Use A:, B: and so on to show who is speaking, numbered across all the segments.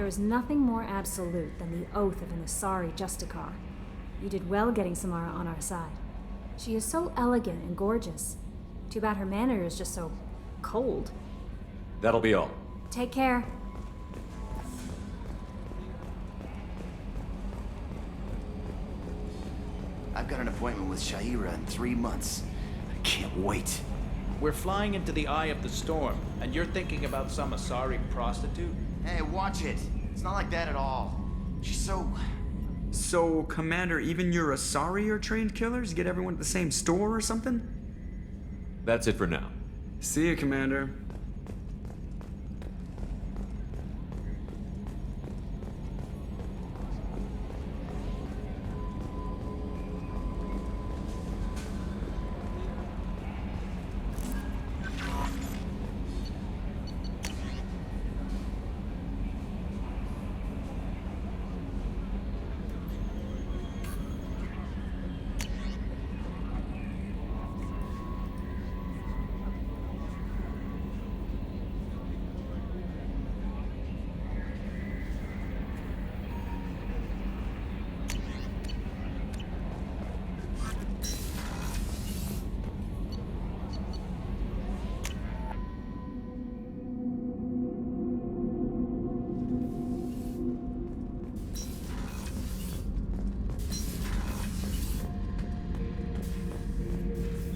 A: There is nothing more absolute than the oath of an Asari Justicar. You did well getting Samara on our side. She is so elegant and gorgeous. Too bad her manner is just so cold.
B: That'll be all.
A: Take care.
C: I've got an appointment with Shaira in 3 months. I can't wait.
D: We're flying into the eye of the storm, and you're thinking about some Asari prostitute?
C: Hey, watch it. It's not like that at all. She's so...
E: So, Commander, even your Asari are trained killers? Get everyone at the same store or something?
B: That's it for now.
E: See you, Commander.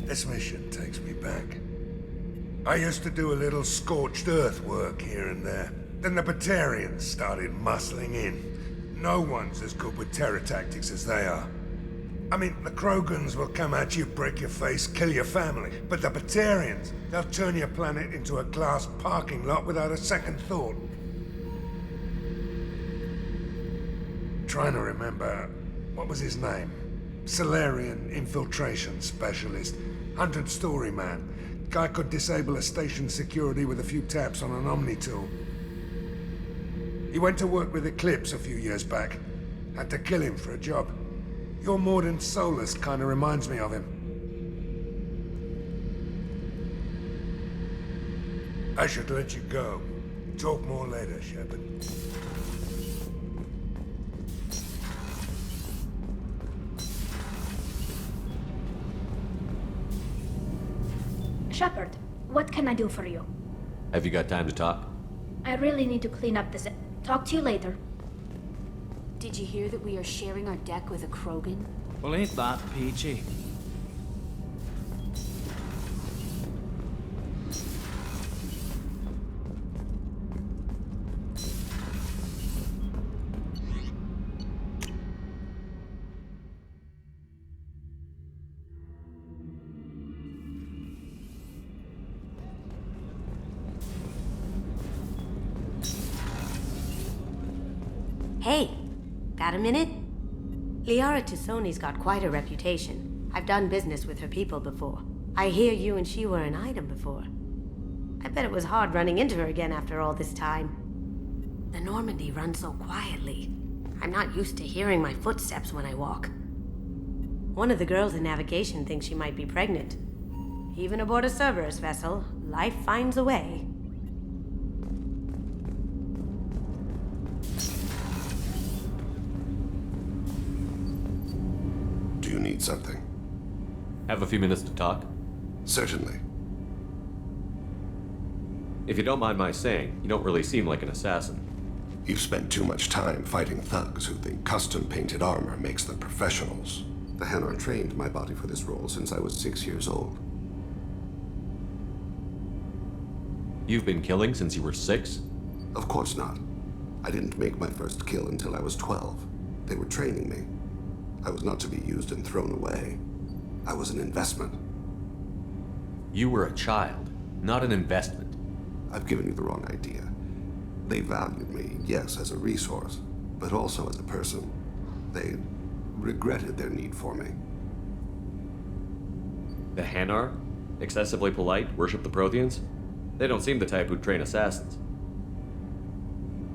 F: This mission takes me back. I used to do a little scorched earth work here and there. Then the Batarians started muscling in. No one's as good with terror tactics as they are. I mean, the Krogans will come at you, break your face, kill your family. But the Batarians, they'll turn your planet into a glass parking lot without a second thought. Trying to remember, what was his name? Solarian infiltration specialist. 100-story man. Guy could disable a station security with a few taps on an Omni tool. He went to work with Eclipse a few years back. Had to kill him for a job. Your Mordant Solus kinda reminds me of him. I should let you go. Talk more later, Shepard.
G: Shepard, what can I do for you?
B: Have you got time to talk?
G: I really need to clean up this. Talk to you later.
H: Did you hear that we are sharing our deck with a Krogan?
D: Well, ain't that peachy?
I: Hey, got a minute? Liara Tassoni's got quite a reputation. I've done business with her people before. I hear you and she were an item before. I bet it was hard running into her again after all this time. The Normandy runs so quietly. I'm not used to hearing my footsteps when I walk. One of the girls in navigation thinks she might be pregnant. Even aboard a Cerberus vessel, life finds a way.
J: Do you need something?
B: Have a few minutes to talk?
J: Certainly.
B: If you don't mind my saying, you don't really seem like an assassin.
J: You've spent too much time fighting thugs who think custom-painted armor makes them professionals. The Hanar trained my body for this role since I was 6 years old.
B: You've been killing since you were 6?
J: Of course not. I didn't make my first kill until I was 12. They were training me. I was not to be used and thrown away. I was an investment.
B: You were a child, not an investment.
J: I've given you the wrong idea. They valued me, yes, as a resource, but also as a person. They regretted their need for me.
B: The Hanar? Excessively polite, worship the Protheans? They don't seem the type who'd train assassins.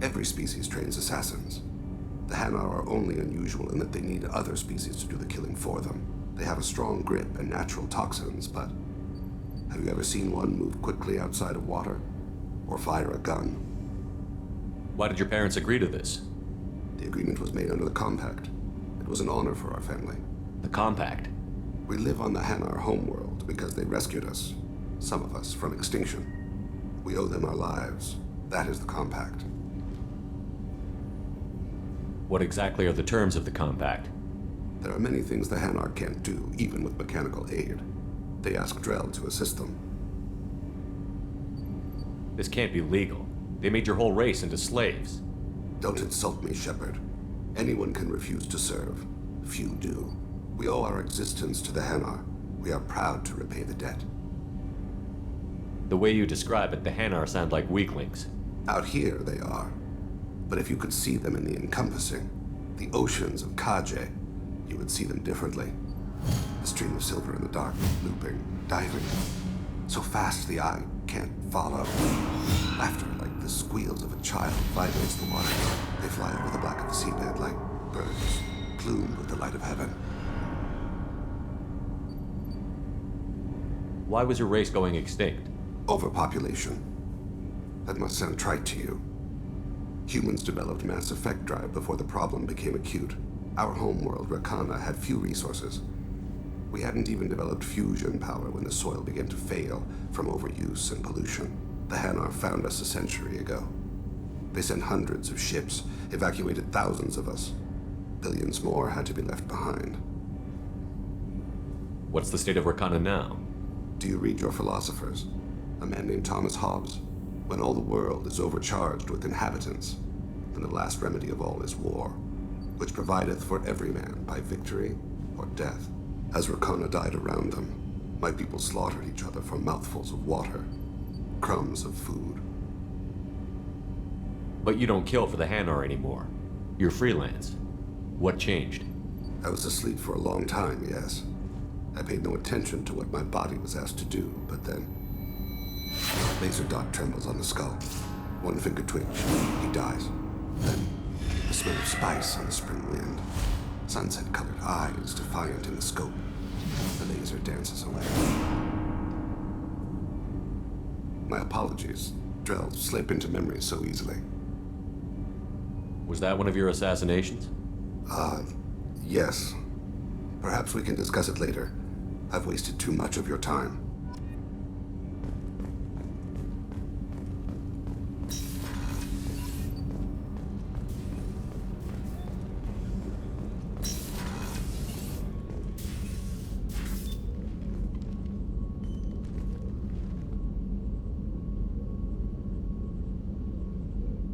J: Every species trains assassins. The Hanar are only unusual in that they need other species to do the killing for them. They have a strong grip and natural toxins, but have you ever seen one move quickly outside of water? Or fire a gun?
B: Why did your parents agree to this?
J: The agreement was made under the Compact. It was an honor for our family.
B: The Compact?
J: We live on the Hanar homeworld because they rescued us, some of us, from extinction. We owe them our lives. That is the Compact.
B: What exactly are the terms of the Compact?
J: There are many things the Hanar can't do, even with mechanical aid. They ask Drell to assist them.
B: This can't be legal. They made your whole race into slaves.
J: Don't insult me, Shepard. Anyone can refuse to serve. Few do. We owe our existence to the Hanar. We are proud to repay the debt.
B: The way you describe it, the Hanar sound like weaklings.
J: Out here, they are. But if you could see them in the encompassing, the oceans of Kaje, you would see them differently. A stream of silver in the dark, looping, diving. So fast the eye can't follow. Laughter like the squeals of a child vibrates the water. They fly over the black of the seabed like birds, plumed with the light of heaven.
B: Why was your race going extinct?
J: Overpopulation. That must sound trite to you. Humans developed mass effect drive before the problem became acute. Our homeworld, Rakana, had few resources. We hadn't even developed fusion power when the soil began to fail from overuse and pollution. The Hanar found us a century ago. They sent hundreds of ships, evacuated thousands of us. Billions more had to be left behind.
B: What's the state of Rakana now?
J: Do you read your philosophers? A man named Thomas Hobbes. When all the world is overcharged with inhabitants, then the last remedy of all is war, which provideth for every man by victory or death. As Rakana died around them, my people slaughtered each other for mouthfuls of water, crumbs of food.
B: But you don't kill for the Hanar anymore. You're freelance. What changed?
J: I was asleep for a long time, yes. I paid no attention to what my body was asked to do, but then... Laser dot trembles on the skull. One finger twitch. He dies. Then, the smell of spice on the spring wind. Sunset-colored eyes defiant in the scope. The laser dances away. My apologies. Drell slip into memory so easily.
B: Was that one of your assassinations?
J: Yes. Perhaps we can discuss it later. I've wasted too much of your time.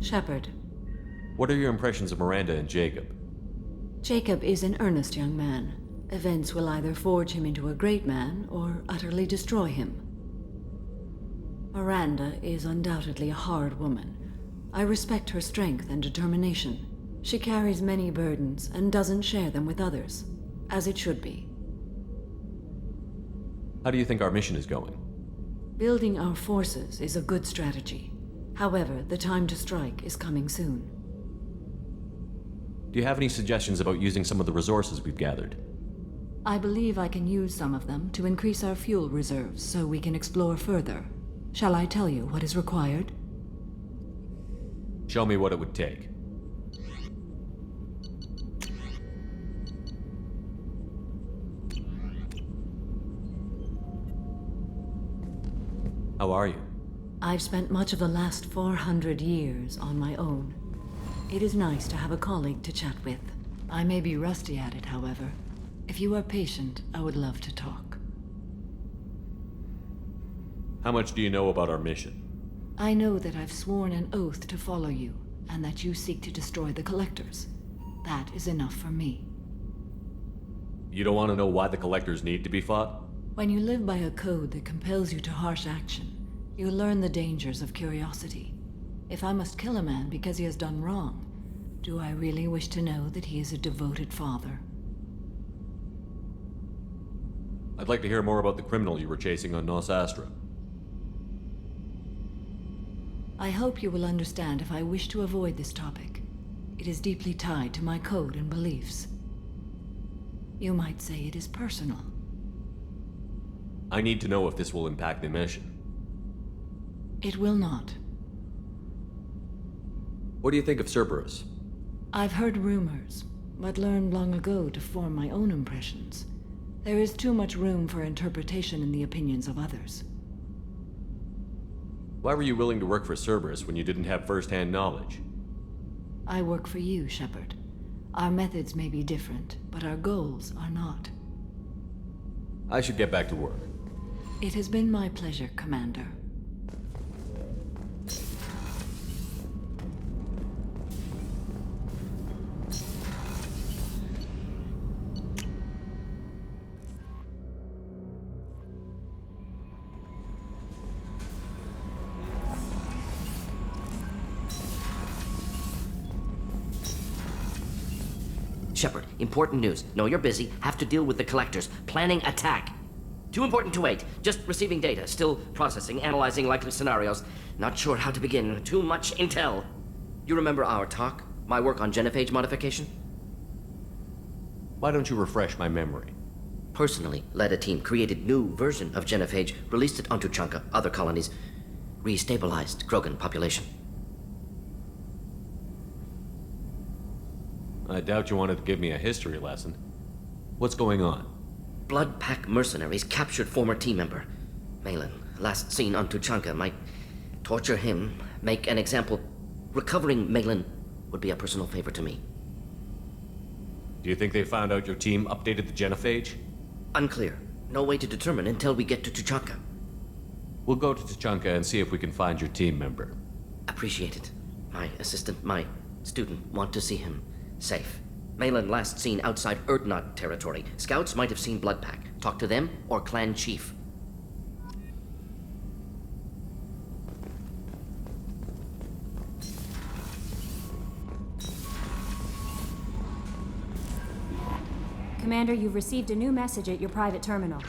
K: Shepard.
B: What are your impressions of Miranda and Jacob?
K: Jacob is an earnest young man. Events will either forge him into a great man or utterly destroy him. Miranda is undoubtedly a hard woman. I respect her strength and determination. She carries many burdens and doesn't share them with others, as it should be.
B: How do you think our mission is going?
K: Building our forces is a good strategy. However, the time to strike is coming soon.
B: Do you have any suggestions about using some of the resources we've gathered?
K: I believe I can use some of them to increase our fuel reserves so we can explore further. Shall I tell you what is required?
B: Show me what it would take. How are you?
K: I've spent much of the last 400 years on my own. It is nice to have a colleague to chat with. I may be rusty at it, however. If you are patient, I would love to talk.
B: How much do you know about our mission?
K: I know that I've sworn an oath to follow you, and that you seek to destroy the Collectors. That is enough for me.
B: You don't want to know why the Collectors need to be fought?
K: When you live by a code that compels you to harsh action, you learn the dangers of curiosity. If I must kill a man because he has done wrong, do I really wish to know that he is a devoted father?
B: I'd like to hear more about the criminal you were chasing on Nos Astra.
K: I hope you will understand if I wish to avoid this topic. It is deeply tied to my code and beliefs. You might say it is personal.
B: I need to know if this will impact the mission.
K: It will not.
B: What do you think of Cerberus?
K: I've heard rumors, but learned long ago to form my own impressions. There is too much room for interpretation in the opinions of others.
B: Why were you willing to work for Cerberus when you didn't have first-hand knowledge?
K: I work for you, Shepard. Our methods may be different, but our goals are not.
B: I should get back to work.
K: It has been my pleasure, Commander.
L: Shepard, important news. Know you're busy. Have to deal with the collectors. Planning attack. Too important to wait. Just receiving data. Still processing, analyzing likely scenarios. Not sure how to begin. Too much intel. You remember our talk? My work on genophage modification?
B: Why don't you refresh my memory?
L: Personally, led a team, created new version of genophage, released it onto Chunka, other colonies, restabilized Krogan population.
B: I doubt you wanted to give me a history lesson. What's going on?
L: Blood Pack mercenaries captured former team member. Malin, last seen on Tuchanka, might torture him, make an example. Recovering Malin would be a personal favor to me.
B: Do you think they found out your team updated the genophage?
L: Unclear. No way to determine until we get to Tuchanka.
B: We'll go to Tuchanka and see if we can find your team member.
L: Appreciate it. My assistant, my student, want to see him safe. Malin last seen outside Erdnot territory. Scouts might have seen Bloodpack. Talk to them or clan chief.
A: Commander, you've received a new message at your private terminal.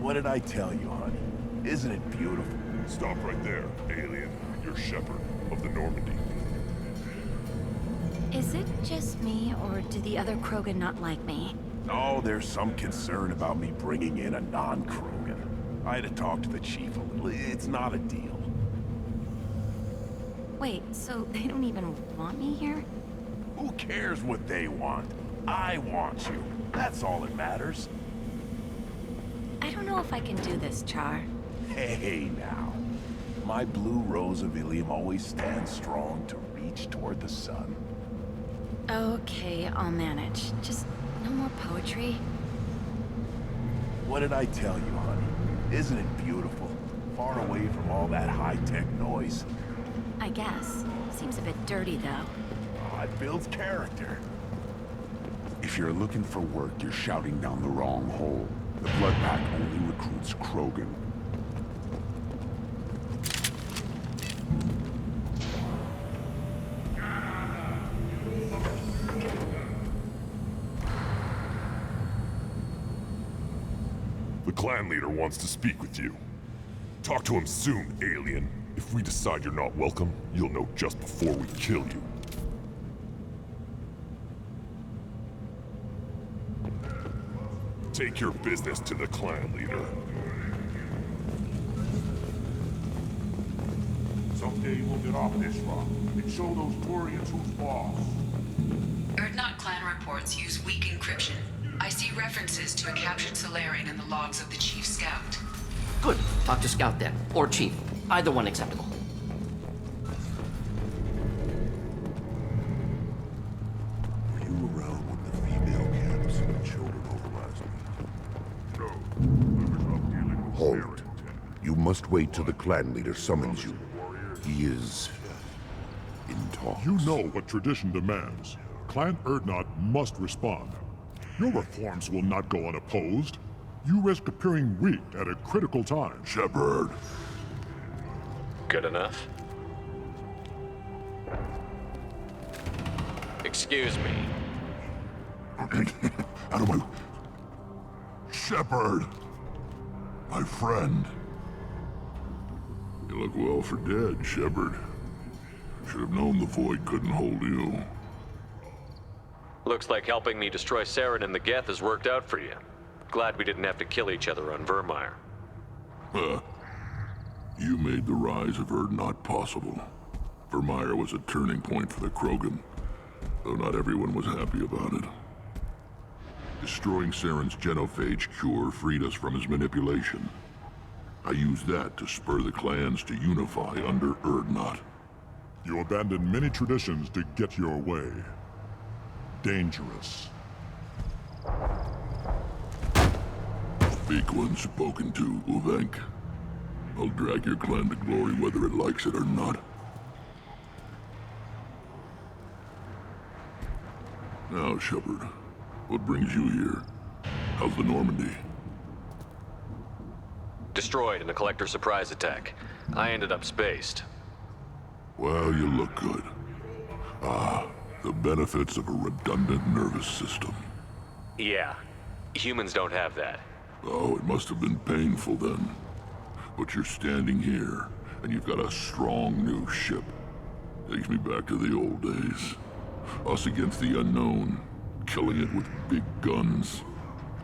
M: What did I tell you, honey? Isn't it beautiful?
F: Stop right there, alien. You're Shepard of the Normandy.
H: Is it just me, or do the other Krogan not like me?
M: Oh, there's some concern about me bringing in a non-Krogan. I had to talk to the chief a little. It's not a deal.
H: Wait, so they don't even want me here?
M: Who cares what they want? I want you. That's all that matters.
H: I don't know if I can do this, Char.
M: Hey, now. My blue rose of Ilium always stands strong to reach toward the sun.
H: Okay, I'll manage. Just no more poetry.
M: What did I tell you, honey? Isn't it beautiful? Far away from all that high-tech noise.
H: I guess. Seems a bit dirty, though.
M: Oh, it builds character.
N: If you're looking for work, you're shouting down the wrong hole. The Blood Pack only recruits Krogan.
M: The clan leader wants to speak with you. Talk to him soon, alien. If we decide you're not welcome, you'll know just before we kill you. Take your business to the clan leader.
N: Someday we'll get off this rock and show those Torians who's boss.
O: Erdnot clan reports use weak encryption. I see references to a captured Solarian in the logs of the Chief Scout.
L: Good. Talk to Scout then. Or Chief. Either one acceptable.
N: Were you around when the female camps and the children over last week? No.
M: Hold. You must wait till the clan leader summons you. He is in talks.
P: You know what tradition demands. Clan Erdnot must respond. Your reforms will not go unopposed. You risk appearing weak at a critical time.
M: Shepard.
B: Good enough? Excuse me.
M: Out of my... Shepard! My friend. You look well for dead, Shepard. Should have known the Void couldn't hold you.
B: Looks like helping me destroy Saren and the Geth has worked out for you. Glad we didn't have to kill each other on Vermeer.
M: You made the rise of Erdnot possible. Vermeer was a turning point for the Krogan, though not everyone was happy about it. Destroying Saren's genophage cure freed us from his manipulation. I used that to spur the clans to unify under Erdnot.
P: You abandoned many traditions to get your way. Dangerous.
M: Speak when spoken to, Uvenk. I'll drag your clan to glory whether it likes it or not. Now, Shepard, what brings you here? How's the Normandy?
B: Destroyed in a collector surprise attack. I ended up spaced.
M: Well, you look good. Ah, the benefits of a redundant nervous system.
B: Yeah. Humans don't have that.
M: Oh, it must have been painful then. But you're standing here, and you've got a strong new ship. Takes me back to the old days. Us against the unknown, killing it with big guns.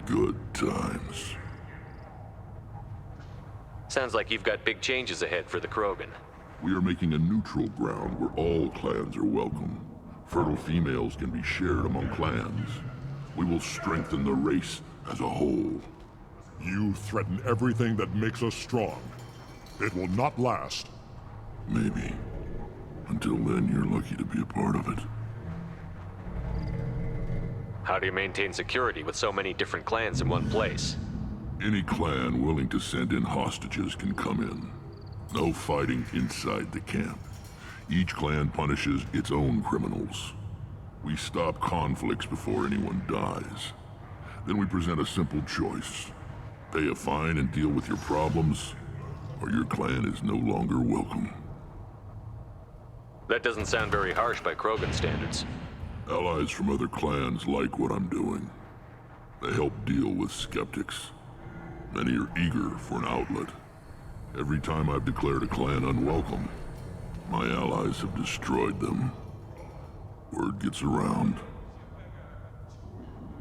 M: Good times.
B: Sounds like you've got big changes ahead for the Krogan.
M: We are making a neutral ground where all clans are welcome. Fertile females can be shared among clans. We will strengthen the race as a whole.
P: You threaten everything that makes us strong. It will not last.
M: Maybe. Until then, you're lucky to be a part of it.
B: How do you maintain security with so many different clans in one place?
M: Any clan willing to send in hostages can come in. No fighting inside the camp. Each clan punishes its own criminals. We stop conflicts before anyone dies. Then we present a simple choice. Pay a fine and deal with your problems, or your clan is no longer welcome.
B: That doesn't sound very harsh by Krogan standards.
M: Allies from other clans like what I'm doing. They help deal with skeptics. Many are eager for an outlet. Every time I've declared a clan unwelcome, my allies have destroyed them. Word gets around.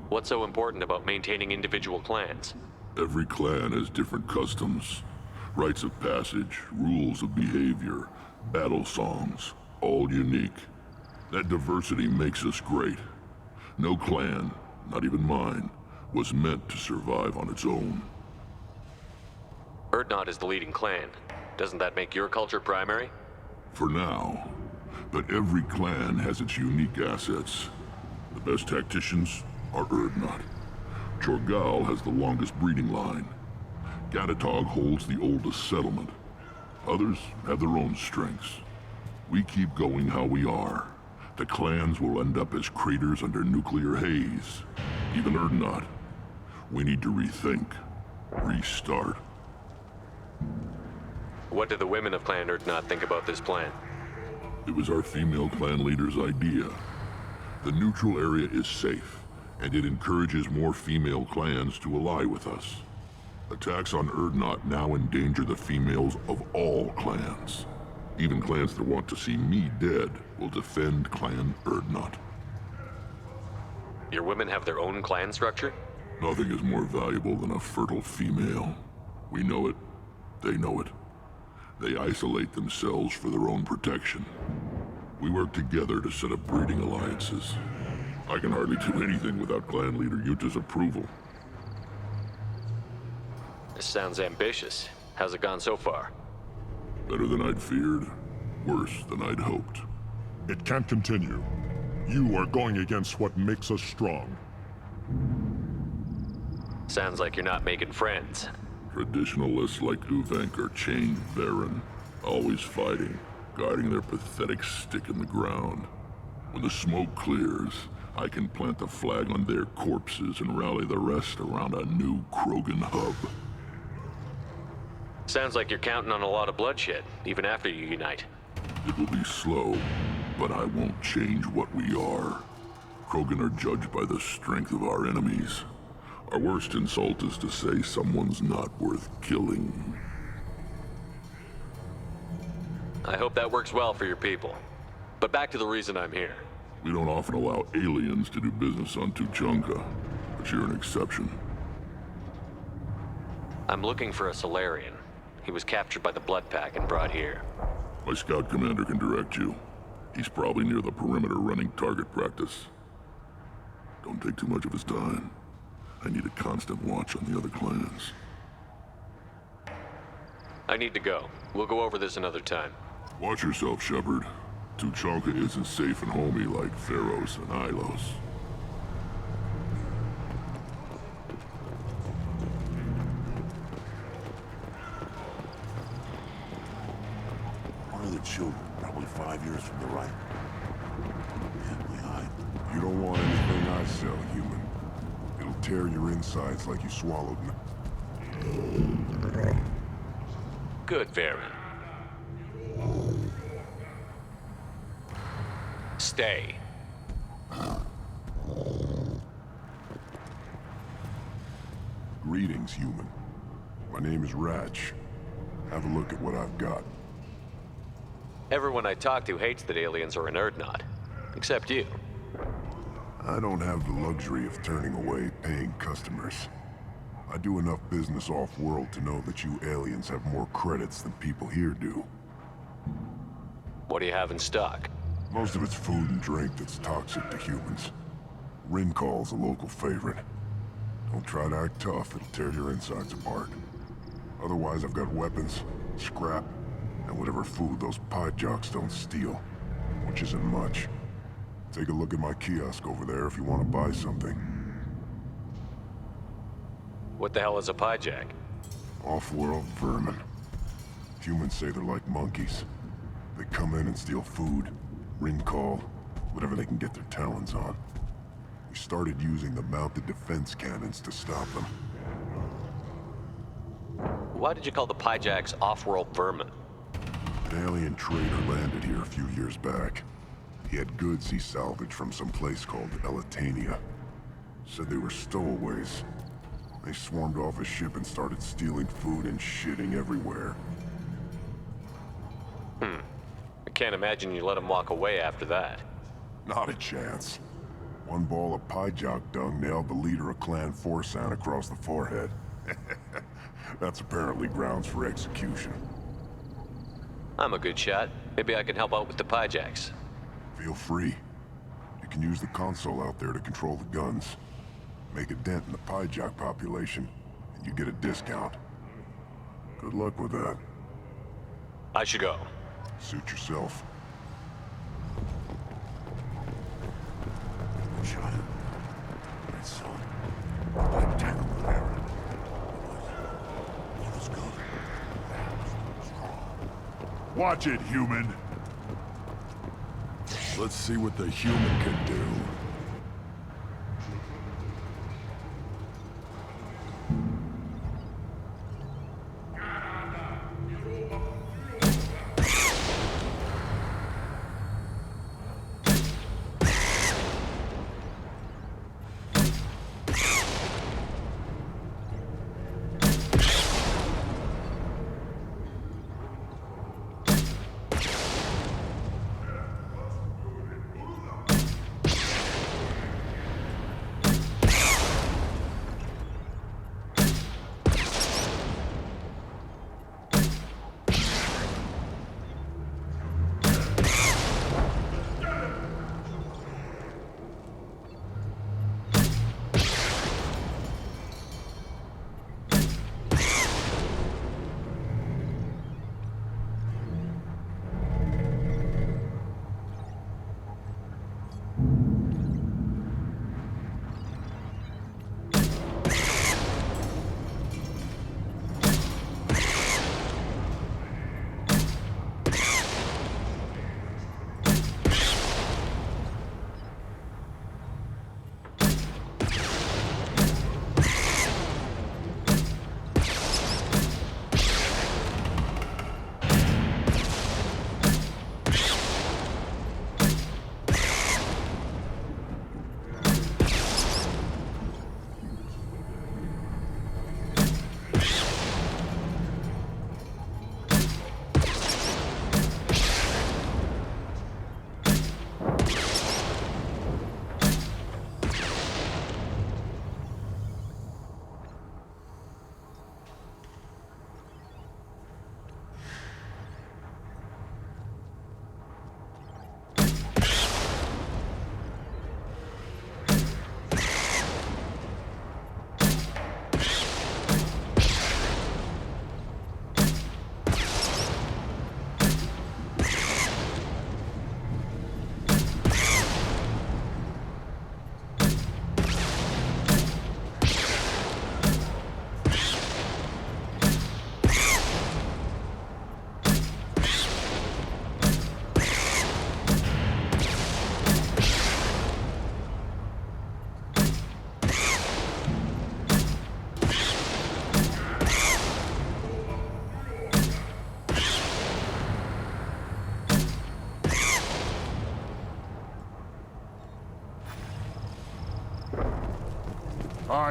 B: What's so important about maintaining individual clans?
M: Every clan has different customs, rites of passage, rules of behavior, battle songs, all unique. That diversity makes us great. No clan, not even mine, was meant to survive on its own.
B: Erdnot is the leading clan. Doesn't that make your culture primary?
M: For now. But every clan has its unique assets. The best tacticians are Erdnot. Chorgal has the longest breeding line. Gatatog holds the oldest settlement. Others have their own strengths. We keep going how we are. The clans will end up as craters under nuclear haze. Even Erdnot. We need to rethink. Restart.
B: What do the women of Clan Erdnot think about this plan?
M: It was our female clan leader's idea. The neutral area is safe, and it encourages more female clans to ally with us. Attacks on Erdnot now endanger the females of all clans. Even clans that want to see me dead will defend Clan Erdnot.
B: Your women have their own clan structure?
M: Nothing is more valuable than a fertile female. We know it. They know it. They isolate themselves for their own protection. We work together to set up breeding alliances. I can hardly do anything without clan leader Yuta's approval.
B: This sounds ambitious. How's it gone so far?
M: Better than I'd feared. Worse than I'd hoped.
P: It can't continue. You are going against what makes us strong.
B: Sounds like you're not making friends.
M: Traditionalists like Uvenk are chained barren, always fighting, guarding their pathetic stick in the ground. When the smoke clears, I can plant the flag on their corpses and rally the rest around a new Krogan hub.
B: Sounds like you're counting on a lot of bloodshed, even after you unite.
M: It will be slow, but I won't change what we are. Krogan are judged by the strength of our enemies. Our worst insult is to say someone's not worth killing.
B: I hope that works well for your people. But back to the reason I'm here.
M: We don't often allow aliens to do business on Tuchanka, but you're an exception.
B: I'm looking for a Solarian. He was captured by the Blood Pack and brought here.
M: My scout commander can direct you. He's probably near the perimeter running target practice. Don't take too much of his time. I need a constant watch on the other clans.
B: I need to go. We'll go over this another time.
M: Watch yourself, Shepard. Tuchanka isn't safe and homey like Pharos and Ilos.
N: One of the children, probably 5 years from the right. You don't want anything I sell, human. It'll tear your insides like you swallowed me.
B: Good, Varen. Stay.
N: Greetings, human. My name is Ratch. Have a look at what I've got.
B: Everyone I talk to hates that aliens are an Erdnot. Except you.
N: I don't have the luxury of turning away paying customers. I do enough business off-world to know that you aliens have more credits than people here do.
B: What do you have in stock?
N: Most of it's food and drink that's toxic to humans. Rincall's a local favorite. Don't try to act tough, it'll tear your insides apart. Otherwise, I've got weapons, scrap, and whatever food those pie jocks don't steal, which isn't much. Take a look at my kiosk over there if you want to buy something.
B: What the hell is a piejack?
N: Off-world vermin. Humans say they're like monkeys. They come in and steal food, Rincall, whatever they can get their talons on. We started using the mounted defense cannons to stop them.
B: Why did you call the piejacks off-world vermin?
N: An alien trader landed here a few years back. He had goods he salvaged from some place called Elitania. Said they were stowaways. They swarmed off his ship and started stealing food and shitting everywhere.
B: I can't imagine you let them walk away after that.
N: Not a chance. One ball of piejock dung nailed the leader of Clan Forsan across the forehead. That's apparently grounds for execution.
B: I'm a good shot. Maybe I can help out with the piejacks.
N: Feel free. You can use the console out there to control the guns. Make a dent in the piejock population, and you get a discount. Good luck with that.
B: I should go.
N: Suit yourself. Good shot. Right, son. I'd tackle the error. Let's go. Watch it, human. Let's see what the human can do.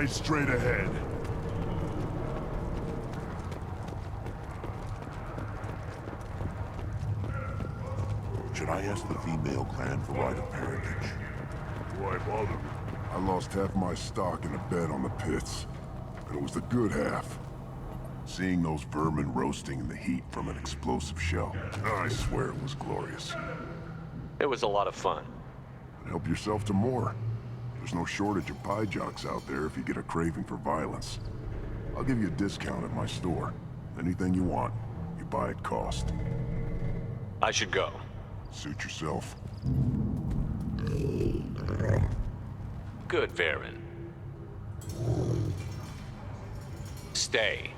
N: Eyes straight ahead. Should I ask the female clan for right of parentage? Why bother? I lost half my stock in a bet on the pits. And it was the good half. Seeing those vermin roasting in the heat from an explosive shell, I swear it was glorious.
B: It was a lot of fun.
N: Help yourself to more. There's no shortage of pie jocks out there if you get a craving for violence. I'll give you a discount at my store. Anything you want, you buy at cost.
B: I should go.
N: Suit yourself.
B: Good, Varen. Stay.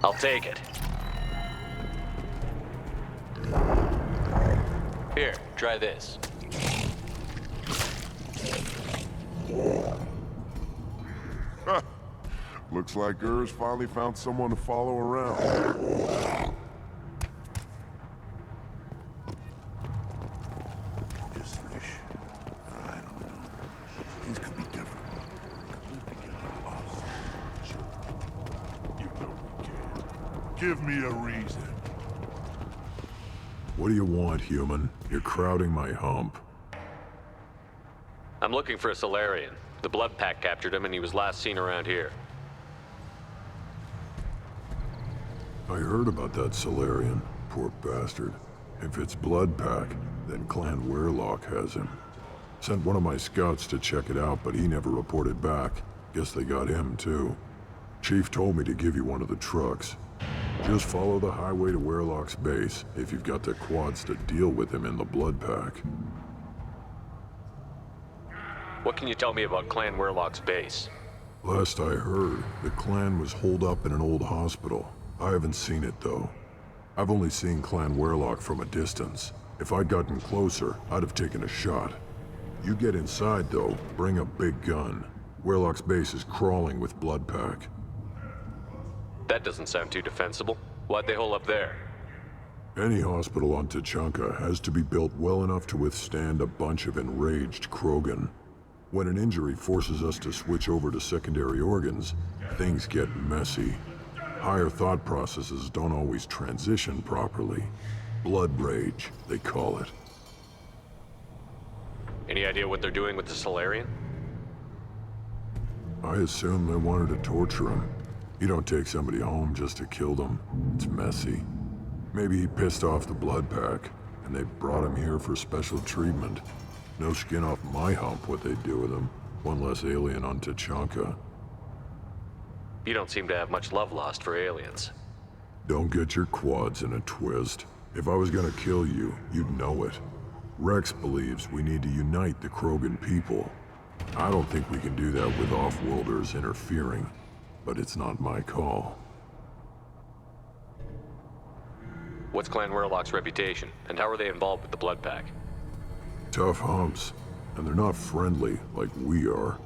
B: I'll take it. Here, try this.
N: Looks like Ur's finally found someone to follow around. This fish, I don't know. Things could be different. You know we can. Give me a reason.
Q: What do you want, human? You're crowding my hump.
B: I'm looking for a Solarian. The Blood Pack captured him and he was last seen around here.
Q: I heard about that Solarian. Poor bastard. If it's Blood Pack, then Clan Weirlock has him. Sent one of my scouts to check it out, but he never reported back. Guess they got him, too. Chief told me to give you one of the trucks. Just follow the highway to Weirlock's base if you've got the quads to deal with him in the Blood Pack.
B: What can you tell me about Clan Weirlock's base?
Q: Last I heard, the clan was holed up in an old hospital. I haven't seen it, though. I've only seen Clan Weirlock from a distance. If I'd gotten closer, I'd have taken a shot. You get inside, though, bring a big gun. Weirlock's base is crawling with Blood Pack.
B: That doesn't sound too defensible. Why'd they hole up there?
Q: Any hospital on Tuchanka has to be built well enough to withstand a bunch of enraged Krogan. When an injury forces us to switch over to secondary organs, things get messy. Higher thought processes don't always transition properly. Blood rage, they call it.
B: Any idea what they're doing with the Solarian?
Q: I assume they wanted to torture him. You don't take somebody home just to kill them. It's messy. Maybe he pissed off the Blood Pack, and they brought him here for special treatment. No skin off my hump what they do with him. One less alien on Tuchanka.
B: You don't seem to have much love lost for aliens.
Q: Don't get your quads in a twist. If I was gonna kill you, you'd know it. Rex believes we need to unite the Krogan people. I don't think we can do that with off-worlders interfering, but it's not my call.
B: What's Clan Weirlock's reputation, and how are they involved with the Blood Pack?
Q: Tough humps, and they're not friendly like we are.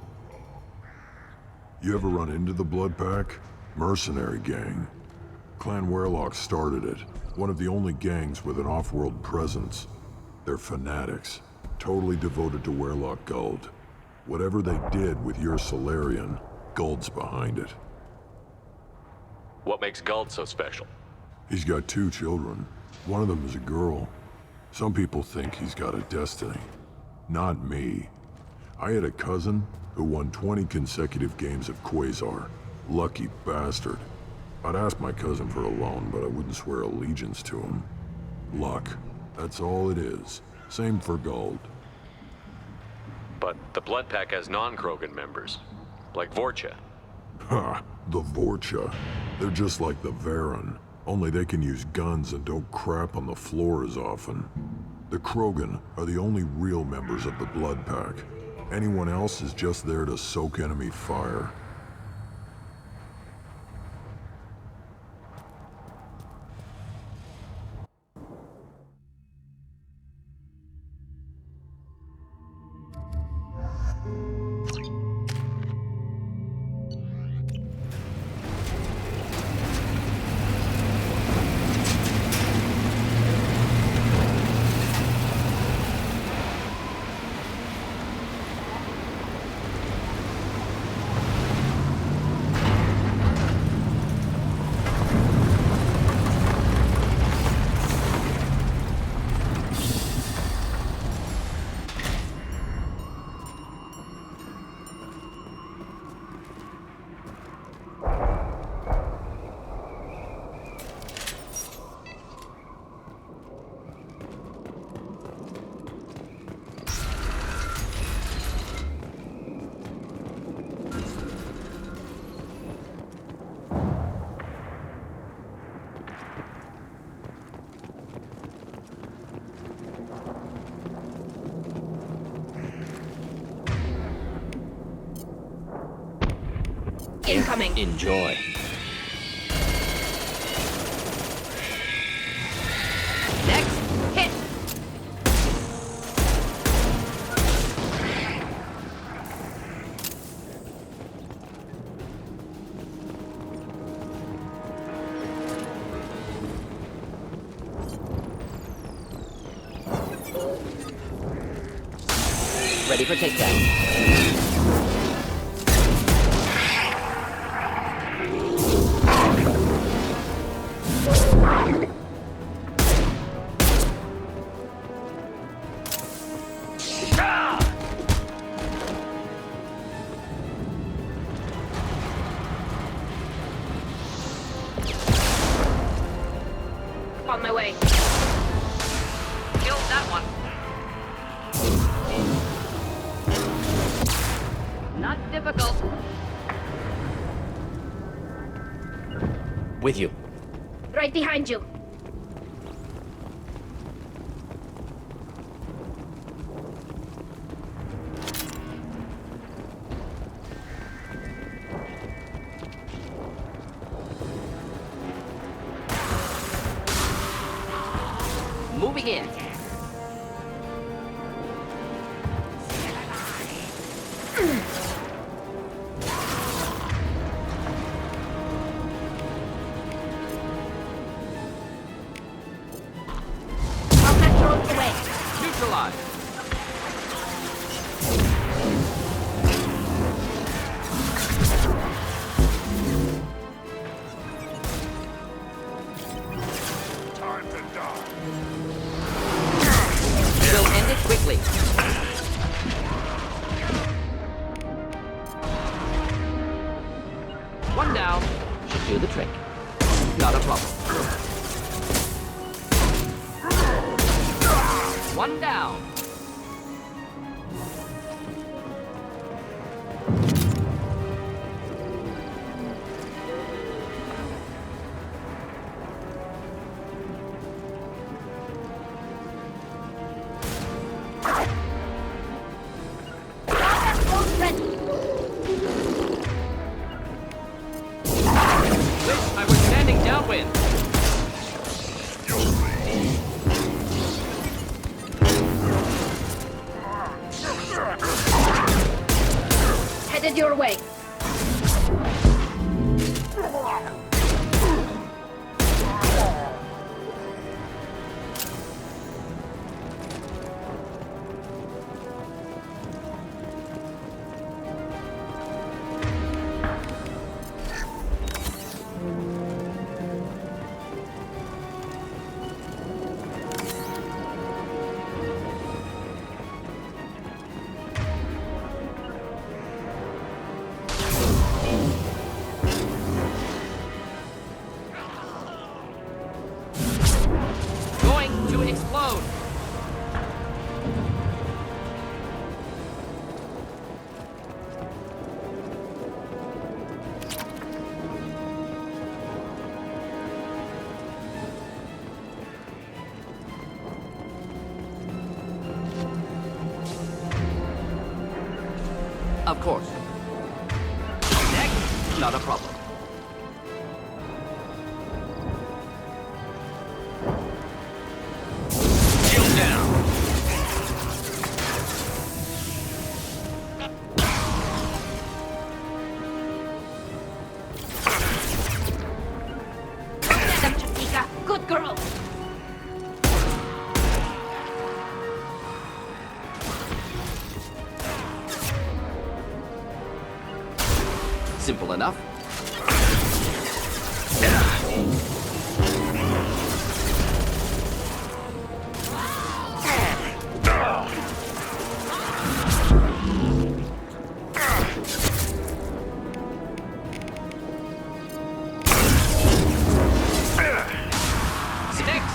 Q: You ever run into the Blood Pack? Mercenary gang. Clan Weirlock started it, one of the only gangs with an off-world presence. They're fanatics, totally devoted to Weirlock Guld. Whatever they did with your Solarian, Guld's behind it.
B: What makes Guld so special?
Q: He's got 2 children. One of them is a girl. Some people think he's got a destiny. Not me. I had a cousin who won 20 consecutive games of Quasar. Lucky bastard. I'd ask my cousin for a loan, but I wouldn't swear allegiance to him. Luck. That's all it is. Same for Guld.
B: But the Blood Pack has non-Krogan members, like Vorcha.
Q: Ha! The Vorcha. They're just like the Varen. Only they can use guns and don't crap on the floor as often. The Krogan are the only real members of the Blood Pack. Anyone else is just there to soak enemy fire.
G: Incoming.
L: Enjoy. Next hit. Ready for takedown.
G: On my way.
L: Killed that one. Not difficult. With you.
G: Right behind you.
L: Moving in. Neutralized.
F: Time to die.
L: We'll end it quickly. One down. Should do the trick. Not a problem. One down. Wish I was standing downwind.
G: Headed your way.
L: Going to explode. Of course. Next, not a problem. Shield down.
G: Good girl.
L: Simple enough. Sticks.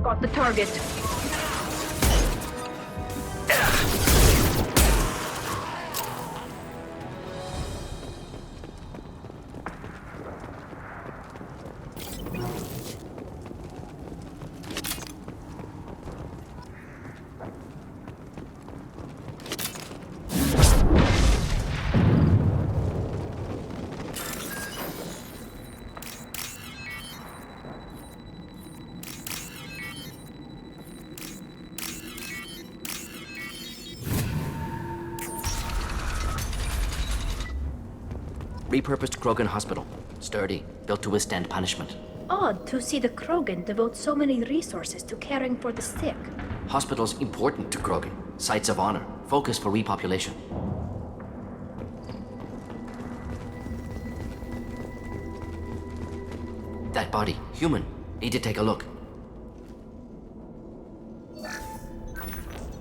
G: Got the target.
L: repurposed Krogan hospital. Sturdy, built to withstand punishment.
G: Odd to see the Krogan devote so many resources to caring for the sick.
L: Hospitals important to Krogan. Sites of honor. Focus for repopulation. That body, human. Need to take a look.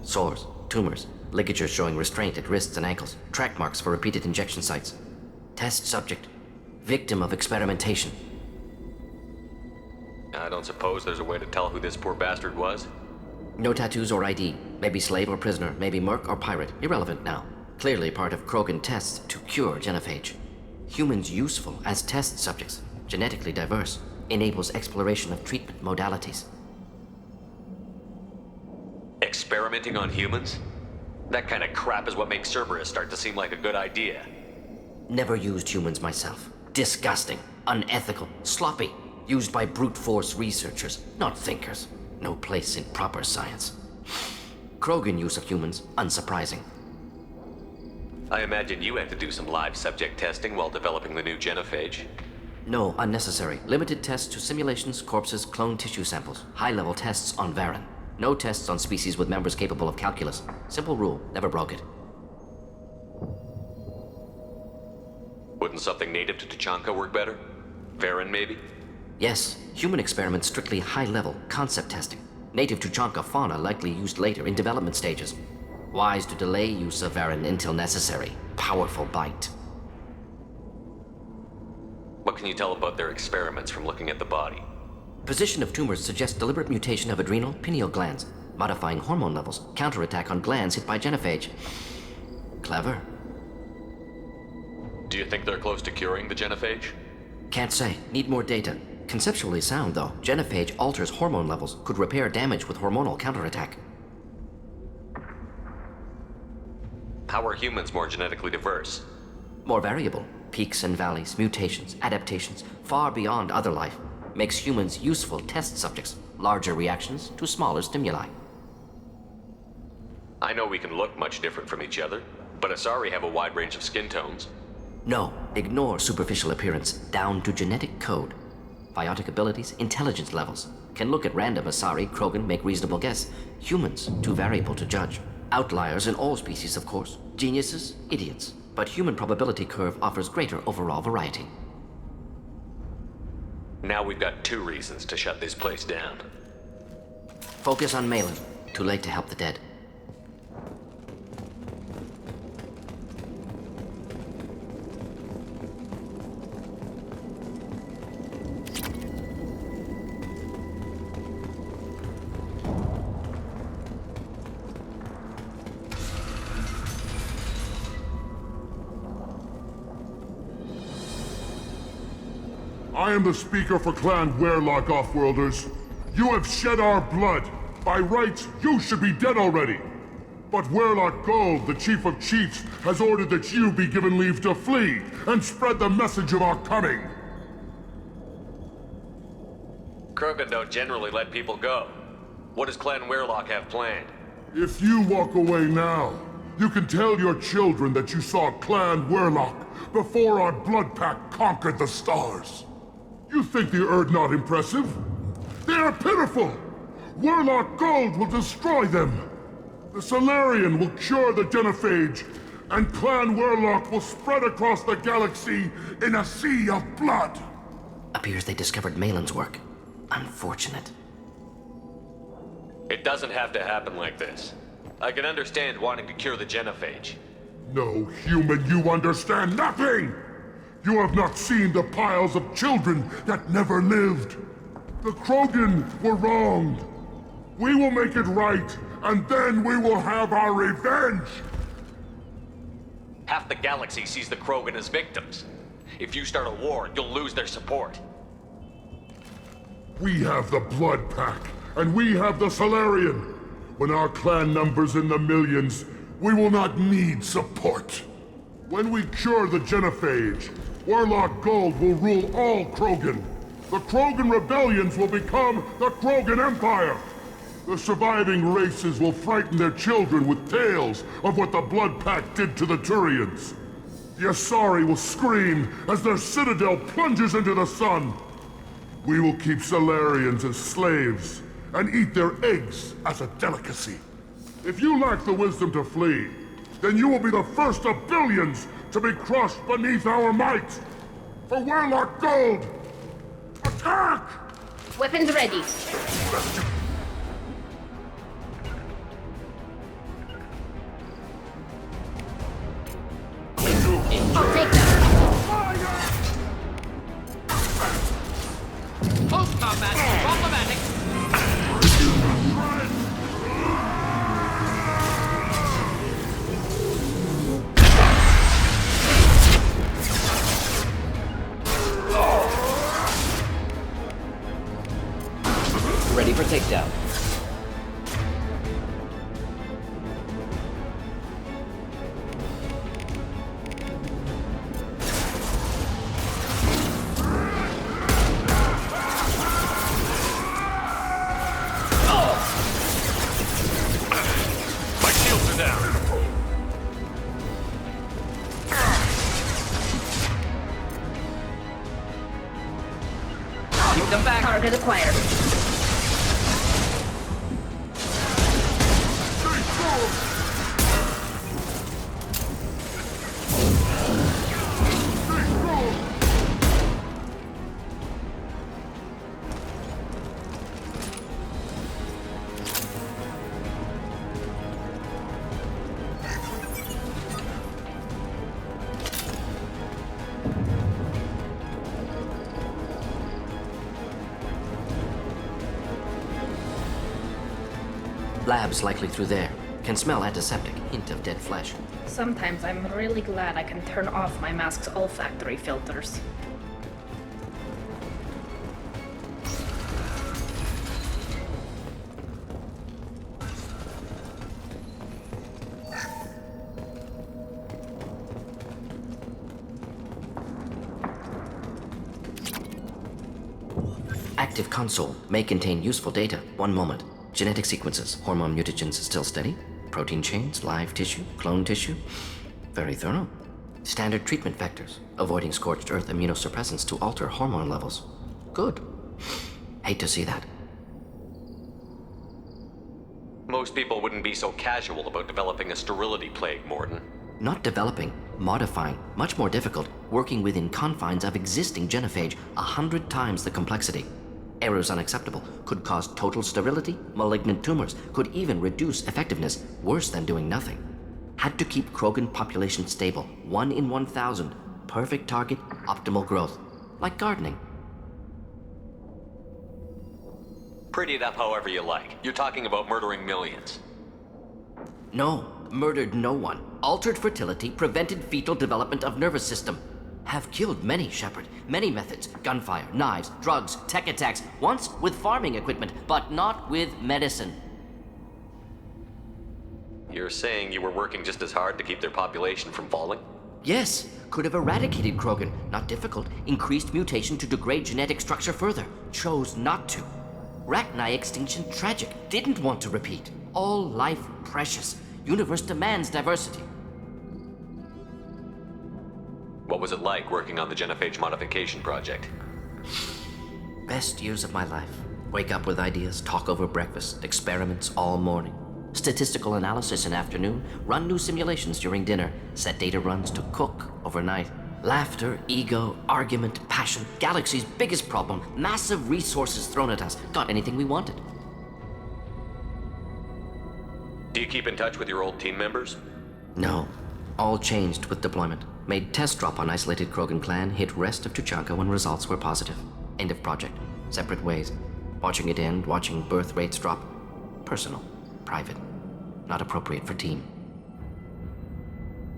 L: Sores, tumors, ligatures showing restraint at wrists and ankles, track marks for repeated injection sites. Test subject, victim of experimentation.
B: I don't suppose there's a way to tell who this poor bastard was?
L: No tattoos or ID. Maybe slave or prisoner, maybe merc or pirate. Irrelevant now. Clearly part of Krogan tests to cure genophage. Humans useful as test subjects. Genetically diverse. Enables exploration of treatment modalities.
B: Experimenting on humans? That kind of crap is what makes Cerberus start to seem like a good idea.
L: Never used humans myself. Disgusting. Unethical. Sloppy. Used by brute force researchers, not thinkers. No place in proper science. Krogan use of humans, unsurprising.
B: I imagine you had to do some live subject testing while developing the new genophage.
L: No, unnecessary. Limited tests to simulations, corpses, cloned tissue samples. High-level tests on Varen. No tests on species with members capable of calculus. Simple rule, never broke it.
B: Wouldn't something native to Tuchanka work better? Varen, maybe?
L: Yes, human experiments strictly high-level, concept testing. Native Tuchanka fauna likely used later in development stages. Wise to delay use of Varen until necessary. Powerful bite.
B: What can you tell about their experiments from looking at the body?
L: Position of tumors suggests deliberate mutation of adrenal, pineal glands, modifying hormone levels, counterattack on glands hit by genophage. Clever.
B: Do you think they're close to curing the genophage?
L: Can't say. Need more data. Conceptually sound, though. Genophage alters hormone levels, could repair damage with hormonal counterattack.
B: How are humans more genetically diverse?
L: More variable. Peaks and valleys, mutations, adaptations, far beyond other life. Makes humans useful test subjects. Larger reactions to smaller stimuli.
B: I know we can look much different from each other, but Asari have a wide range of skin tones.
L: No, ignore superficial appearance, down to genetic code. Biotic abilities, intelligence levels. Can look at random Asari, Krogan, make reasonable guess. Humans, too variable to judge. Outliers in all species, of course. Geniuses, idiots. But human probability curve offers greater overall variety.
B: Now we've got 2 reasons to shut this place down.
L: Focus on Malin. Too late to help the dead.
M: I am the speaker for Clan Werlock, Offworlders. You have shed our blood. By rights, you should be dead already. But Werlock Gold, the Chief of Chiefs, has ordered that you be given leave to flee and spread the message of our coming.
B: Krogan don't generally let people go. What does Clan Werlock have planned?
M: If you walk away now, you can tell your children that you saw Clan Werlock before our blood pack conquered the stars. You think the Erd not impressive? They are pitiful! Werlock Gold will destroy them! The Solarian will cure the genophage, and Clan Werlock will spread across the galaxy in a sea of blood!
L: Appears they discovered Malin's work. Unfortunate.
B: It doesn't have to happen like this. I can understand wanting to cure the genophage.
M: No, human, you understand nothing! You have not seen the piles of children that never lived. The Krogan were wronged. We will make it right, and then we will have our revenge!
B: Half the galaxy sees the Krogan as victims. If you start a war, you'll lose their support.
M: We have the Blood Pack, and we have the Solarian. When our clan numbers in the millions, we will not need support. When we cure the genophage, Werlock Gold will rule all Krogan. The Krogan rebellions will become the Krogan Empire. The surviving races will frighten their children with tales of what the Blood Pack did to the Turians. The Asari will scream as their citadel plunges into the sun. We will keep Salarians as slaves and eat their eggs as a delicacy. If you lack the wisdom to flee, then you will be the first of billions to be crushed beneath our might. For Warlock Gold! Attack!
G: Weapons ready. I'll take that.
L: Close combat, problematic. Ready for takedown.
B: My shields are down.
L: Keep them back.
G: Target acquired.
L: Labs likely through there. Can smell antiseptic, hint of dead flesh.
G: Sometimes I'm really glad I can turn off my mask's olfactory filters.
L: Active console may contain useful data. One moment. Genetic sequences, hormone mutagens still steady. Protein chains, live tissue, clone tissue. Very thorough. Standard treatment vectors, avoiding scorched earth immunosuppressants to alter hormone levels. Good. Hate to see that.
B: Most people wouldn't be so casual about developing a sterility plague, Morden.
L: Not developing, modifying, much more difficult, working within confines of existing genophage, 100 times the complexity. Errors unacceptable, could cause total sterility, malignant tumors, could even reduce effectiveness, worse than doing nothing. Had to keep Krogan population stable, 1 in 1,000, perfect target, optimal growth. Like gardening.
B: Pretty it up however you like. You're talking about murdering millions.
L: No, murdered no one. Altered fertility, prevented fetal development of nervous system. Have killed many, Shepard. Many methods. Gunfire, knives, drugs, tech attacks. Once with farming equipment, but not with medicine.
B: You're saying you were working just as hard to keep their population from falling?
L: Yes, could have eradicated Krogan. Not difficult. Increased mutation to degrade genetic structure further. Chose not to. Rachni extinction tragic. Didn't want to repeat. All life precious. Universe demands diversity.
B: What was it like working on the genophage modification project?
L: Best years of my life. Wake up with ideas, talk over breakfast, experiments all morning. Statistical analysis in afternoon, run new simulations during dinner, set data runs to cook overnight. Laughter, ego, argument, passion, galaxy's biggest problem, massive resources thrown at us. Got anything we wanted.
B: Do you keep in touch with your old team members?
L: No. All changed with deployment. Made test drop on isolated Krogan clan, hit rest of Tuchanka when results were positive. End of project. Separate ways. Watching it end, watching birth rates drop. Personal. Private. Not appropriate for team.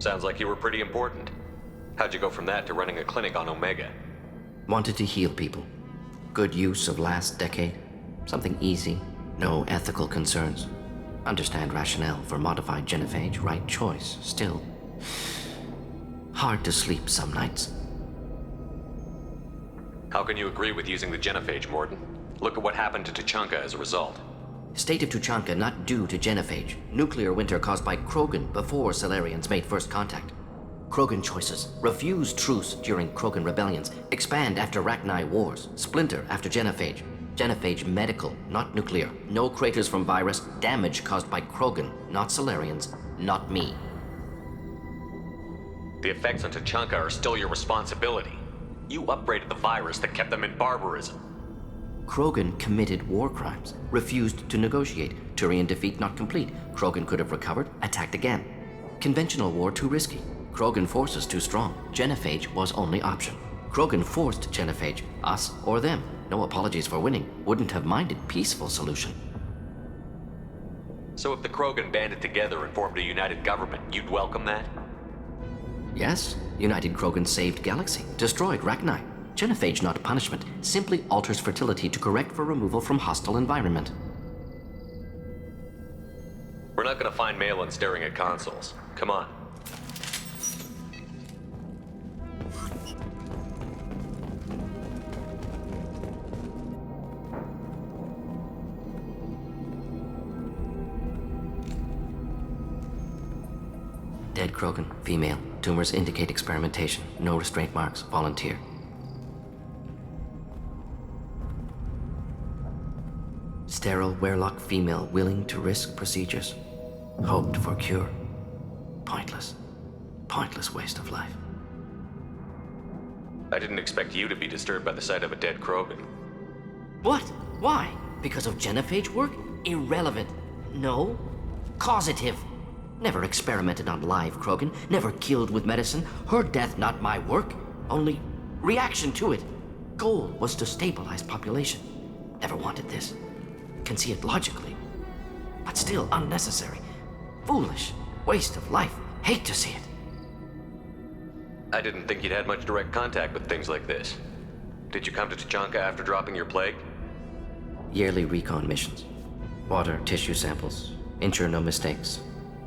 B: Sounds like you were pretty important. How'd you go from that to running a clinic on Omega?
L: Wanted to heal people. Good use of last decade. Something easy. No ethical concerns. Understand rationale for modified genophage, right choice. Still. Hard to sleep some nights.
B: How can you agree with using the genophage, Morden? Look at what happened to Tuchanka as a result.
L: State of Tuchanka not due to genophage. Nuclear winter caused by Krogan before Salarians made first contact. Krogan choices. Refuse truce during Krogan rebellions. Expand after Rachni wars. Splinter after genophage. Genophage medical, not nuclear. No craters from virus. Damage caused by Krogan, not Solarians, not me.
B: The effects on Tuchanka are still your responsibility. You upgraded the virus that kept them in barbarism.
L: Krogan committed war crimes. Refused to negotiate. Turian defeat not complete. Krogan could have recovered, attacked again. Conventional war too risky. Krogan forces too strong. Genophage was only option. Krogan forced genophage, us or them. No apologies for winning. Wouldn't have minded peaceful solution.
B: So if the Krogan banded together and formed a united government, you'd welcome that?
L: Yes, United Krogan saved Galaxy, destroyed Rachni. Genophage not punishment, simply alters fertility to correct for removal from hostile environment.
B: We're not gonna find Malin staring at consoles. Come on.
L: Dead Krogan, female. Tumors indicate experimentation. No restraint marks. Volunteer. Sterile Werlock female willing to risk procedures. Hoped for cure. Pointless. Pointless waste of life.
B: I didn't expect you to be disturbed by the sight of a dead Krogan.
L: What? Why? Because of genophage work? Irrelevant. No. Causative. Never experimented on live Krogan, never killed with medicine. Her death not my work, only reaction to it. Goal was to stabilize population. Never wanted this. Can see it logically, but still unnecessary. Foolish. Waste of life. Hate to see it.
B: I didn't think you'd had much direct contact with things like this. Did you come to Tuchanka after dropping your plague?
L: Yearly recon missions. Water, tissue samples. Ensure no mistakes.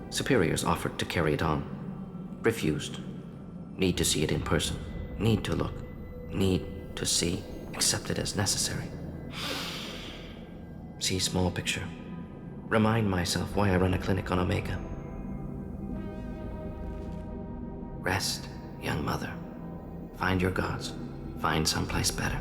L: Superiors offered to carry it on. Refused. Need to see it in person. Need to look. Need to see. Accept it as necessary. See small picture. Remind myself why I run a clinic on Omega. Rest, young mother. Find your gods. Find someplace better.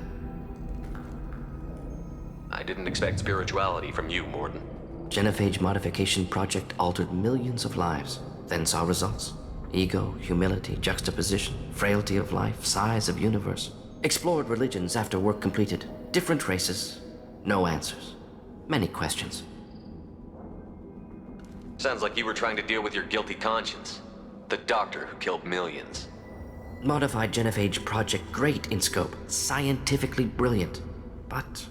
B: I didn't expect spirituality from you, Morden.
L: Genophage modification project altered millions of lives, then saw results. Ego, humility, juxtaposition, frailty of life, size of universe. Explored religions after work completed. Different races, no answers. Many questions.
B: Sounds like you were trying to deal with your guilty conscience. The doctor who killed millions.
L: Modified genophage project great in scope, scientifically brilliant, but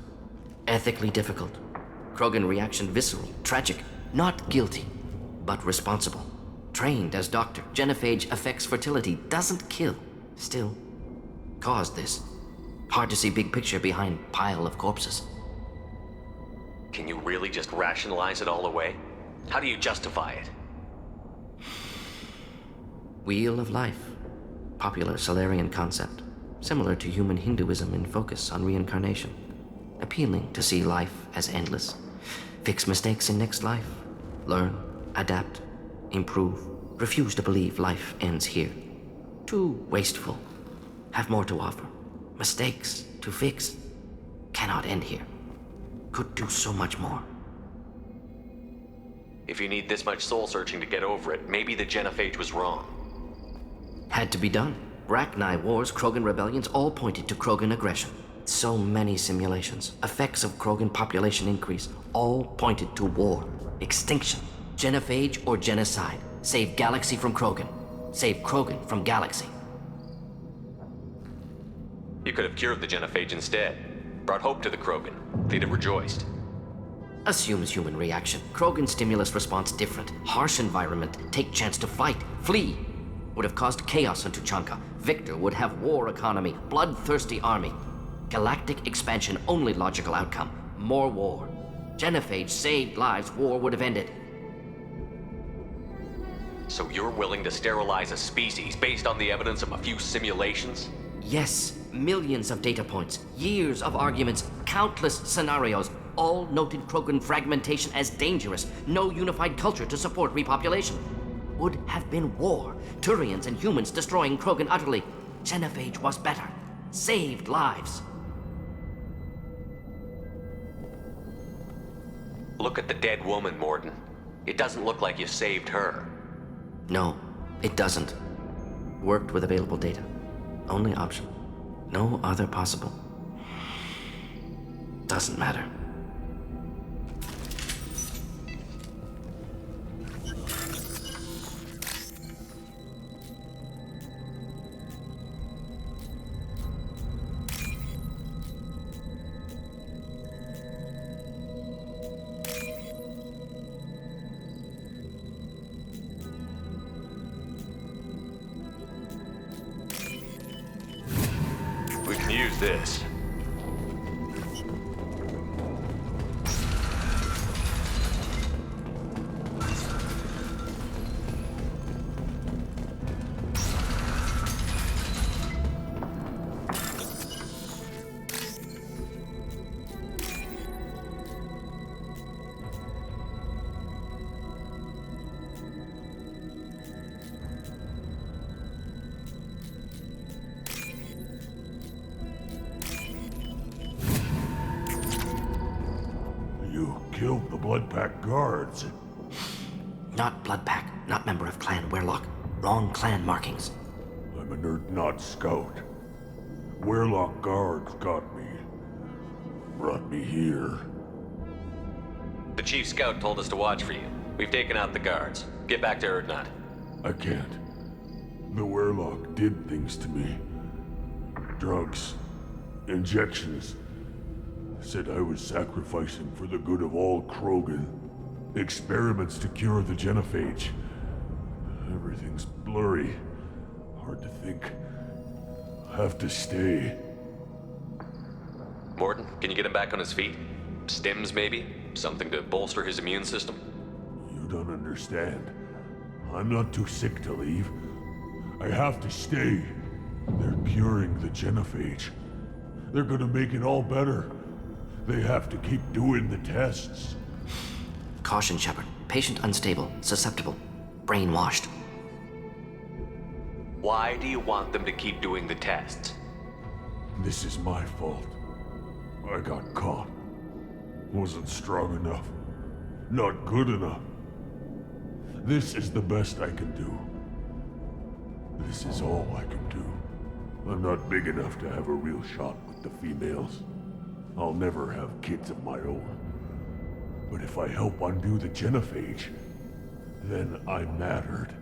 L: ethically difficult. Krogan reaction visceral, tragic, not guilty, but responsible. Trained as doctor, genophage affects fertility, doesn't kill, still caused this. Hard to see big picture behind pile of corpses.
B: Can you really just rationalize it all away? How do you justify it?
L: Wheel of life. Popular Solarian concept. Similar to human Hinduism in focus on reincarnation. Appealing to see life as endless. Fix mistakes in next life. Learn, adapt, improve. Refuse to believe life ends here. Too wasteful. Have more to offer. Mistakes to fix. Cannot end here. Could do so much more.
B: If you need this much soul searching to get over it, maybe the genophage was wrong.
L: Had to be done. Rachni wars, Krogan rebellions, all pointed to Krogan aggression. So many simulations, effects of Krogan population increase, all pointed to war, extinction, genophage or genocide. Save Galaxy from Krogan. Save Krogan from Galaxy.
B: You could have cured the genophage instead. Brought hope to the Krogan. They'd have rejoiced.
L: Assumes human reaction. Krogan stimulus response different. Harsh environment. Take chance to fight. Flee. Would have caused chaos on Tuchanka. Victor would have war economy. Bloodthirsty army. Galactic expansion only logical outcome. More war. Genophage saved lives. War would have ended.
B: So you're willing to sterilize a species based on the evidence of a few simulations?
L: Yes. Millions of data points. Years of arguments. Countless scenarios. All noted Krogan fragmentation as dangerous. No unified culture to support repopulation. would have been war. Turians and humans destroying Krogan utterly. Genophage was better. Saved lives.
B: Look at the dead woman, Morden. It doesn't look like you saved her.
L: No, it doesn't. Worked with available data. Only option. No other possible. Doesn't matter.
B: We can use this.
Q: Killed the Blood Pack guards.
L: Not Blood Pack, not member of Clan Werlock. Wrong clan markings.
Q: I'm a nerd, not scout. Werlock guards got me. Brought me here.
B: The chief scout told us to watch for you. We've taken out the guards. Get back to Erdnot.
Q: I can't. The Werlock did things to me. Drugs. Injections. Said I was sacrificing for the good of all Krogan. Experiments to cure the genophage. Everything's blurry. Hard to think. Have to stay.
B: Morden, can you get him back on his feet? Stims, maybe? Something to bolster his immune system?
Q: You don't understand. I'm not too sick to leave. I have to stay. They're curing the genophage. They're gonna make it all better. They have to keep doing the tests.
L: Caution, Shepard. Patient unstable, susceptible, brainwashed.
B: Why do you want them to keep doing the tests?
Q: This is my fault. I got caught. Wasn't strong enough. Not good enough. This is the best I can do. This is all I can do. I'm not big enough to have a real shot with the females. I'll never have kids of my own. But if I help undo the genophage, then I mattered.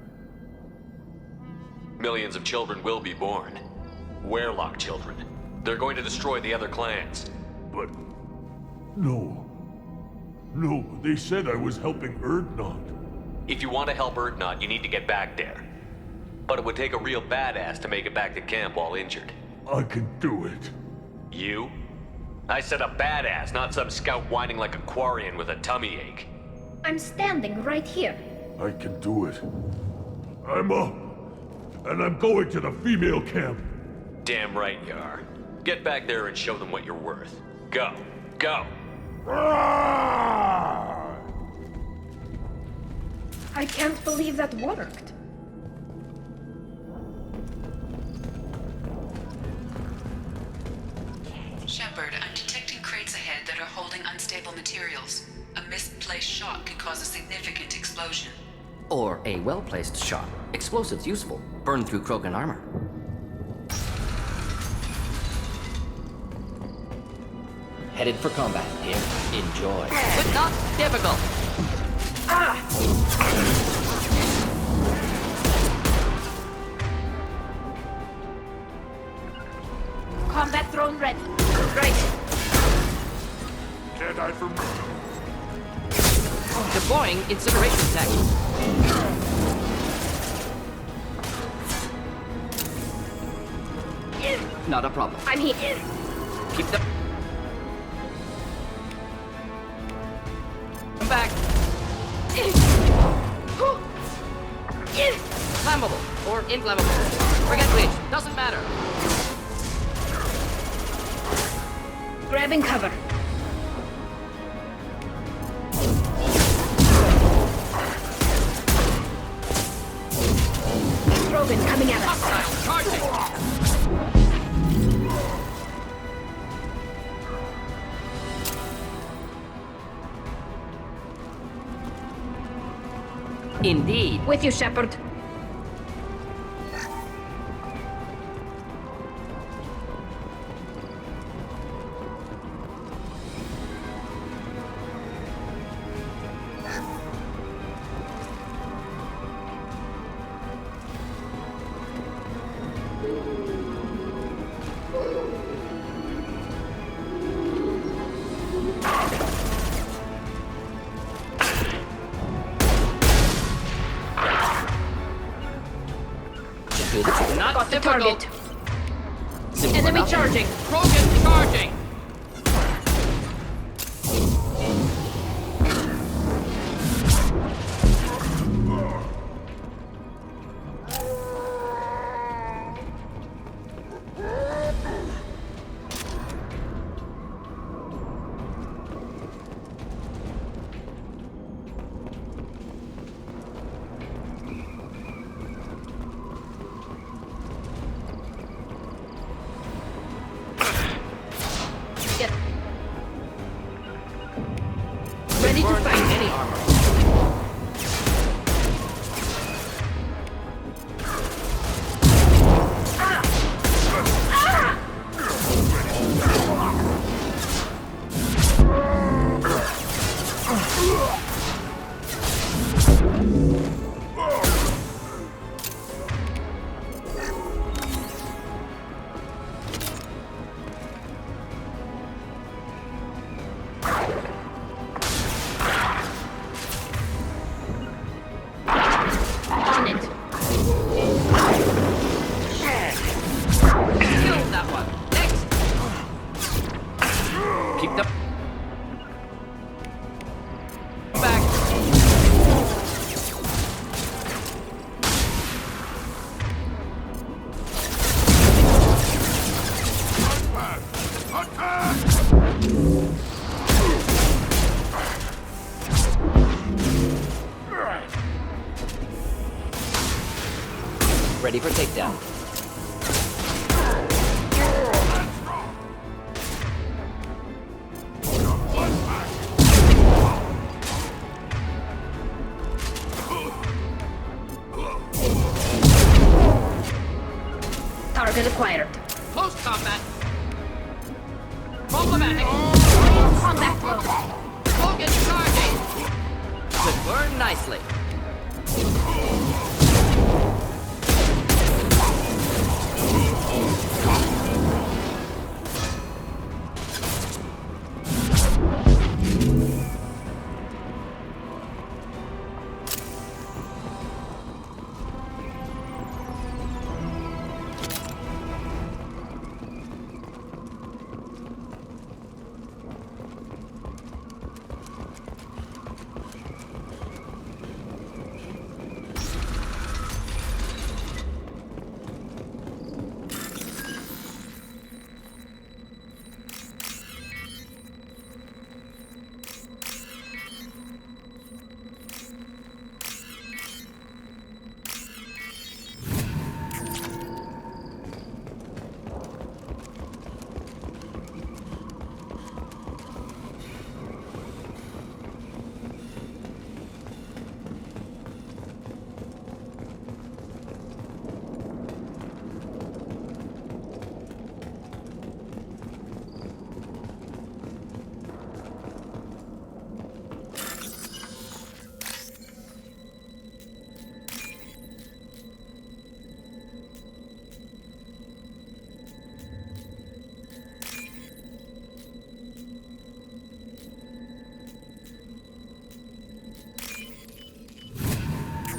B: Millions of children will be born. Werlock children. They're going to destroy the other clans.
Q: But... no. No, they said I was helping Erdnot.
B: If you want to help Erdnot, you need to get back there. But it would take a real badass to make it back to camp while injured.
Q: I can do it.
B: You? I said a badass, not some scout whining like a Quarian with a tummy ache.
G: I'm standing right here.
Q: I can do it. I'm up. And I'm going to the female camp.
B: Damn right you are. Get back there and show them what you're worth. Go. Go.
G: I can't believe that worked.
O: Shepard, I'm detecting crates ahead that are holding unstable materials. A misplaced shot could cause a significant explosion.
L: Or a well-placed shot. Explosives useful. Burn through Krogan armor. Headed for combat here. Enjoy. But not difficult!
G: Combat drone ready. Right.
Q: Can't hide from me.
L: Deploying incineration tech. Not a problem.
G: I'm here.
L: Keep the... Come back. Flammable or inflammable. Forget which. Doesn't matter.
G: Grabbing cover.
L: Indeed.
G: With you, Shepard.
L: Not
G: Got the
L: difficult.
G: target.
L: Simple
G: Enemy
L: enough.
G: charging.
L: Krogan charging.
G: Get. Ready to
L: Burn
G: fight.
L: any armor.
G: On it.
L: Killed that one. Next. Keep the back. Ready for takedown.
G: Target acquired.
L: Close combat. Problematic.
G: Combat mode.
L: Krogan charging. Could burn nicely.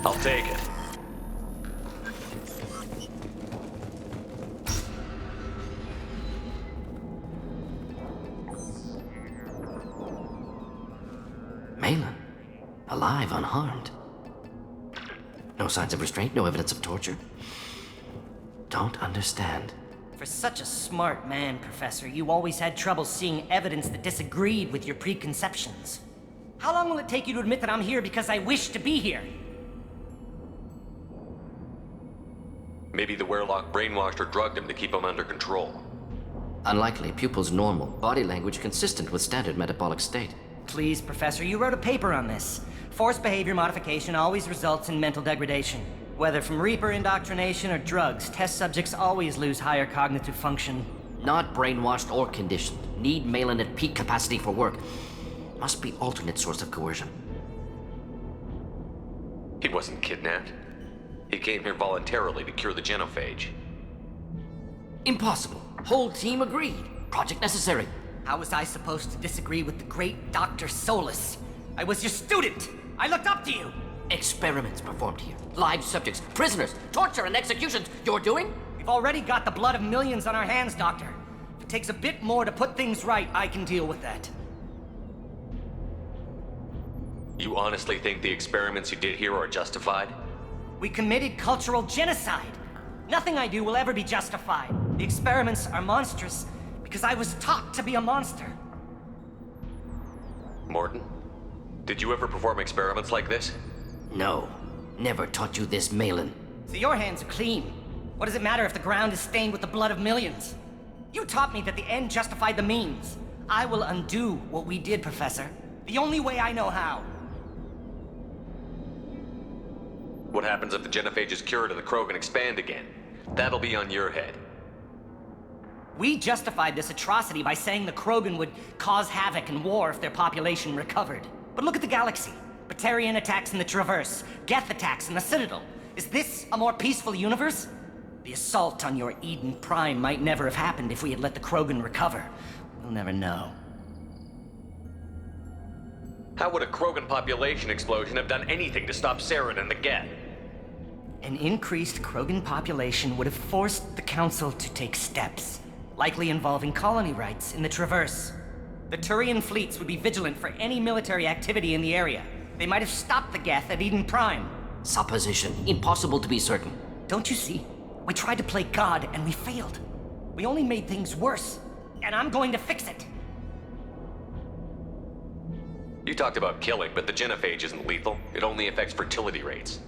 B: I'll take it.
L: Malin, alive, unharmed. No signs of restraint, no evidence of torture. Don't understand.
R: For such a smart man, Professor, you always had trouble seeing evidence that disagreed with your preconceptions. How long will it take you to admit that I'm here because I wish to be here?
B: Maybe the Werlock brainwashed or drugged him to keep him under control.
L: Unlikely. Pupil's normal. Body language consistent with standard metabolic state.
R: Please, Professor, you wrote a paper on this. Forced behavior modification always results in mental degradation. Whether from Reaper indoctrination or drugs, test subjects always lose higher cognitive function.
L: Not brainwashed or conditioned. Need Malin at peak capacity for work. Must be alternate source of coercion.
B: He wasn't kidnapped. He came here voluntarily to cure the genophage.
L: Impossible. Whole team agreed. Project necessary.
R: How was I supposed to disagree with the great Dr. Solus? I was your student! I looked up to you!
L: Experiments performed here. Live subjects, prisoners, torture and executions. You're doing?
R: We've already got the blood of millions on our hands, Doctor. If it takes a bit more to put things right, I can deal with that.
B: You honestly think the experiments you did here are justified?
R: We committed cultural genocide. Nothing I do will ever be justified. The experiments are monstrous because I was taught to be a monster.
B: Morton, did you ever perform experiments like this?
L: No. Never taught you this, Malin.
R: So your hands are clean. What does it matter if the ground is stained with the blood of millions? You taught me that the end justified the means. I will undo what we did, Professor. The only way I know how.
B: What happens if the genophage is cured and the Krogan expand again? That'll be on your head.
R: We justified this atrocity by saying the Krogan would cause havoc and war if their population recovered. But look at the galaxy. Batarian attacks in the Traverse, Geth attacks in the Citadel. Is this a more peaceful universe? The assault on your Eden Prime might never have happened if we had let the Krogan recover. We'll never know.
B: How would a Krogan population explosion have done anything to stop Saren and the Geth?
R: An increased Krogan population would have forced the Council to take steps, likely involving colony rights in the Traverse. The Turian fleets would be vigilant for any military activity in the area. They might have stopped the Geth at Eden Prime.
L: Supposition. Impossible to be certain.
R: Don't you see? We tried to play God and we failed. We only made things worse. And I'm going to fix it.
B: You talked about killing, but the genophage isn't lethal. It only affects fertility rates.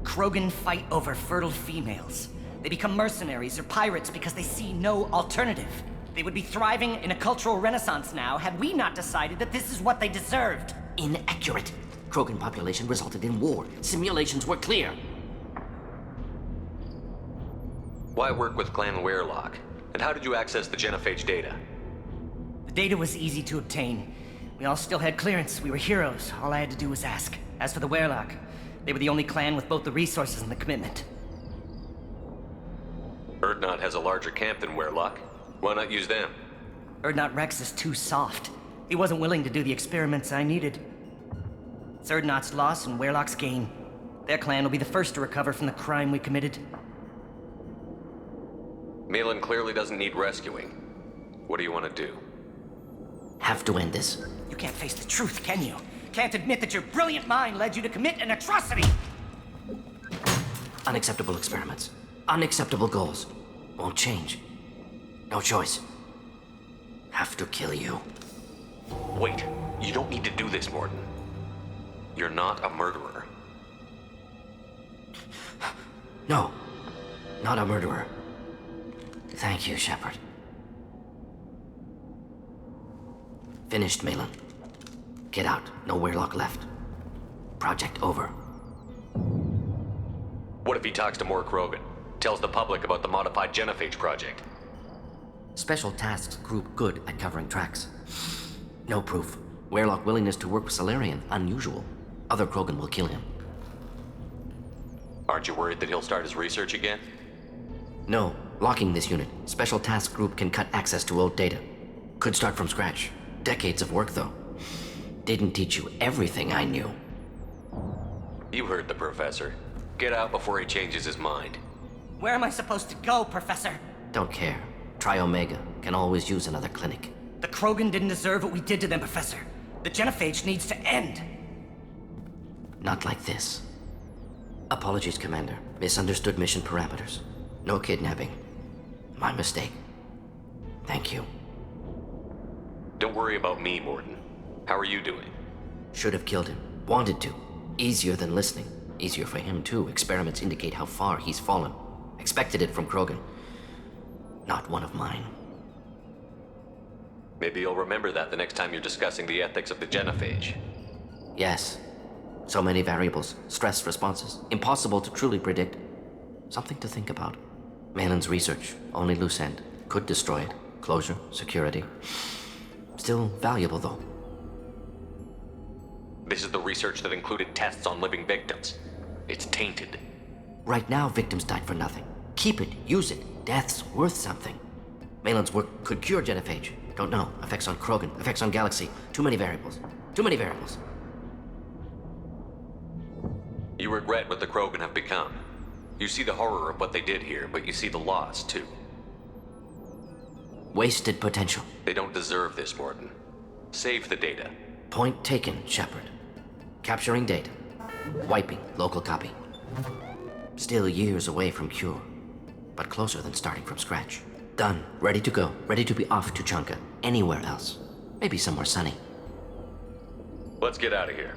R: Krogan fight over fertile females. They become mercenaries or pirates because they see no alternative. They would be thriving in a cultural renaissance now had we not decided that this is what they deserved.
L: Inaccurate. Krogan population resulted in war. Simulations were clear.
B: Why work with Clan Weirlock? And how did you access the genophage data?
R: The data was easy to obtain. We all still had clearance. We were heroes. All I had to do was ask. As for the Weirlock, they were the only clan with both the resources and the commitment.
B: Urdnot has a larger camp than Weirlock. Why not use them?
R: Urdnot Rex is too soft. He wasn't willing to do the experiments I needed. It's Urdnot's loss and Weirlock's gain. Their clan will be the first to recover from the crime we committed.
B: Malin clearly doesn't need rescuing. What do you want to do?
L: Have to end this.
R: You can't face the truth, can you? Can't admit that your brilliant mind led you to commit an atrocity!
L: Unacceptable experiments. Unacceptable goals. Won't change. No choice. Have to kill you.
B: Wait, you don't need to do this, Morton. You're not a murderer.
L: No, not a murderer. Thank you, Shepard. Finished, Malin. Get out. No Weirlock left. Project over.
B: What if he talks to more Krogan? Tells the public about the modified genophage project?
L: Special Tasks Group good at covering tracks. No proof. Weirlock willingness to work with Salarian, unusual. Other Krogan will kill him.
B: Aren't you worried that he'll start his research again?
L: No. Locking this unit. Special Task Group can cut access to old data. Could start from scratch. Decades of work, though. Didn't teach you everything I knew.
B: You heard the professor. Get out before he changes his mind.
R: Where am I supposed to go, Professor?
L: Don't care. Try Omega. Can always use another clinic.
R: The Krogan didn't deserve what we did to them, Professor. The genophage needs to end.
L: Not like this. Apologies, Commander. Misunderstood mission parameters. No kidnapping. My mistake. Thank you.
B: Don't worry about me, Morton. How are you doing?
L: Should have killed him. Wanted to. Easier than listening. Easier for him, too. Experiments indicate how far he's fallen. Expected it from Krogan. Not one of mine.
B: Maybe you'll remember that the next time you're discussing the ethics of the genophage.
L: Yes. So many variables, stress responses, impossible to truly predict. Something to think about. Malin's research, only loose end. Could destroy it. Closure, security. Still valuable, though.
B: This is the research that included tests on living victims. It's tainted.
L: Right now, victims died for nothing. Keep it, use it. Death's worth something. Malin's work could cure genophage. Don't know. Effects on Krogan, effects on Galaxy. Too many variables. Too many variables.
B: You regret what the Krogan have become. You see the horror of what they did here, but you see the loss, too.
L: Wasted potential.
B: They don't deserve this, Morton. Save the data.
L: Point taken, Shepard. Capturing data. Wiping local copy. Still years away from cure, but closer than starting from scratch. Done. Ready to go. Ready to be off to Chanka. Anywhere else. Maybe somewhere sunny.
B: Let's get out of here.